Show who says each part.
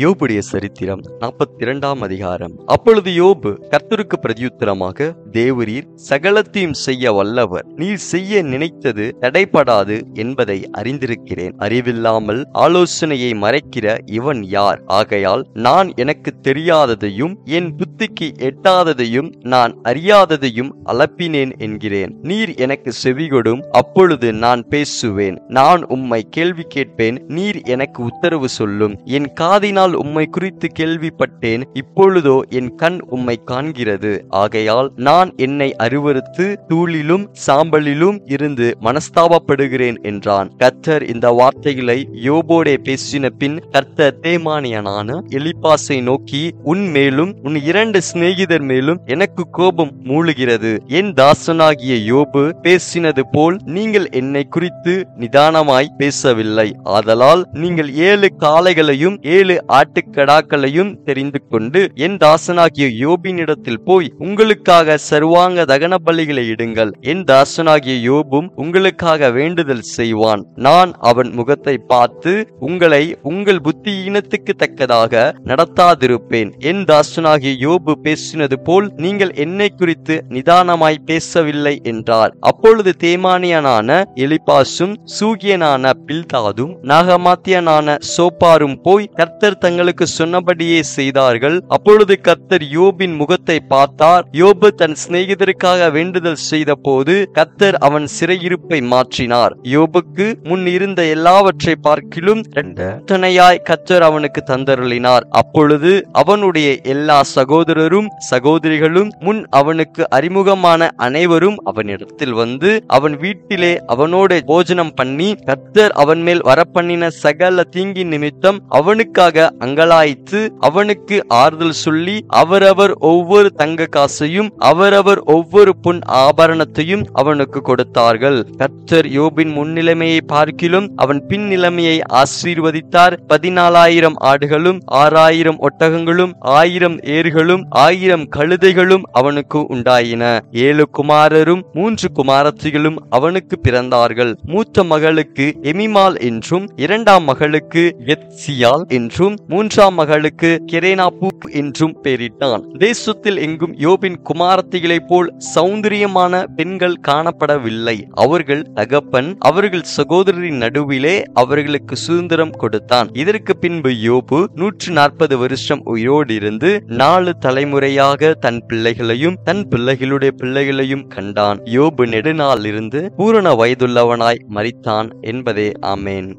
Speaker 1: யோபுடைய சரித்திரம் 42ஆம் அதிகாரம். அப்பொழுது யோபு கர்த்தருக்கு பிரதியுத்தரமாக, தேவரீர் சகலத்தையும் செய்ய வல்லவர், நீர் செய்ய நினைத்தது தடைபடாது என்பதை அறிந்திருக்கிறேன். அறிவில்லாமல் ஆலோசனையை மறைக்கிற இவன் யார்? ஆகையால் நான் எனக்கு தெரியாததையும் என் புத்திக்கு எட்டாததையும் நான் அறியாததையும் அளப்பினேன் என்கிறேன். நீர் எனக்கு செவிகொடும், அப்பொழுது நான் பேசுவேன். நான் உம்மை கேள்வி கேட்பேன், நீர் எனக்கு உத்தரவு சொல்லும். என் காதினால் உம்மை குறித்து கேள்விப்பட்டேன், இப்பொழுதோ என் கண் உம்மை காண்கிறது. ஆகையால் நான் என்னை அருவருத்து தூளிலும் சாம்பலிலும் இருந்து மனஸ்தாபப்படுகிறேன் என்றான். கர்த்தர் இந்த வார்த்தைகளை யோபோடே பேசின பின் கர்த்தர் தேமானியனான எலிப்பாசை நோக்கி, உன் மேலும் உன் 2 சிநேகிதர் மேலும் எனக்கு கோபம் மூளுகிறது. என் தாசனாகிய யோபு பேசினது போல் நீங்கள் என்னை குறித்து நிதானமாய் பேசவில்லை. ஆதலால் நீங்கள் 7 காளைகளையும் 7 ஆட்டுக்கடாக்களையும் தெரிந்து கொண்டு என் தாசனாகிய யோபினிடத்தில் போய் உங்களுக்காக சர்வாங்க தகன பலிகளை இடுங்கள். என் தாசனாகிய யோபும் உங்களுக்காக வேண்டுதல் செய்வான். நான் அவன் முகத்தை பார்த்து உங்களை உங்கள் புத்தியீனத்துக்கு தக்கதாக நடத்தாதிருப்பேன். என் தாசனாகிய யோபு பேசினது போல் நீங்கள் என்னை குறித்து நிதானமாய் பேசவில்லை என்றார். அப்பொழுது தேமானியனான எலிப்பாசும் சூகியனான பில்தாதும் நாகமாத்தியனான சோப்பாரும் போய் கர்த்தர் தங்களுக்கு சொன்னபடியே செய்தார்கள். அப்பொழுது கர்த்தர் யோபின் முகத்தை பார்த்தார். யோபு தன் சிநேகிதருக்காக வேண்டுதல் செய்த போது கர்த்தர் அவன் சிறையிருப்பை மாற்றினார். யோபுக்கு முன் இருந்த எல்லாவற்றை பார்க்கிலும் இரண்டனையாய் கர்த்தர் அவனுக்கு தந்தருளினார். அப்பொழுது அவனுடைய எல்லா சகோதரரும் சகோதரிகளும் முன் அவனுக்கு அறிமுகமான அனைவரும் அவனிடத்தில் வந்து அவன் வீட்டிலே அவனோட போஜனம் பண்ணி கர்த்தர் அவன் மேல் வரப்பண்ணின சகல தீங்கின் நிமித்தம் அவனுக்காக அங்கலாய்த்து அவனுக்கு ஆறுதல் சொல்லி அவரவர் ஒவ்வொரு தங்க காசையும் அவரவர் ஒவ்வொரு பொன் ஆபரணத்தையும் அவனுக்கு கொடுத்தார்கள். கர்த்தர் யோபின் முன்னிலைமையை பார்க்கிலும் அவன் பின் நிலைமையை ஆசீர்வதித்தார். 14,000 ஆடுகளும் 6,000 ஒட்டகங்களும் 1000 ஏர்களும் 1000 கழுதைகளும் அவனுக்கு உண்டாயின. 7 குமாரரும் 3 குமாரத்திகளும் அவனுக்கு பிறந்தார்கள். மூத்த மகளுக்கு எமிமால் என்றும் 2ஆம் மகளுக்கு எத்சியால் என்றும் 3ஆம் மகளுக்கு கெரேனாப்பு என்றும் பெயரிட்டான். தேசத்தில் எங்கும் யோபின் குமாரத்திகளை போல் சௌந்தரியமான பெண்கள் காணப்படவில்லை. அவர்கள் தகப்பன் அவர்கள் சகோதரரின் நடுவிலே அவர்களுக்கு சுதந்திரம் கொடுத்தான். இதற்கு பின்பு யோபு 140 வருஷம் உயிரோடு இருந்து 4 தலைமுறையாக தன் பிள்ளைகளையும் தன் பிள்ளைகளுடைய பிள்ளைகளையும் கண்டான். யோபு நெடுநாள் இருந்து பூரண வயதுள்ளவனாய் மரித்தான் என்பதே. ஆமேன்.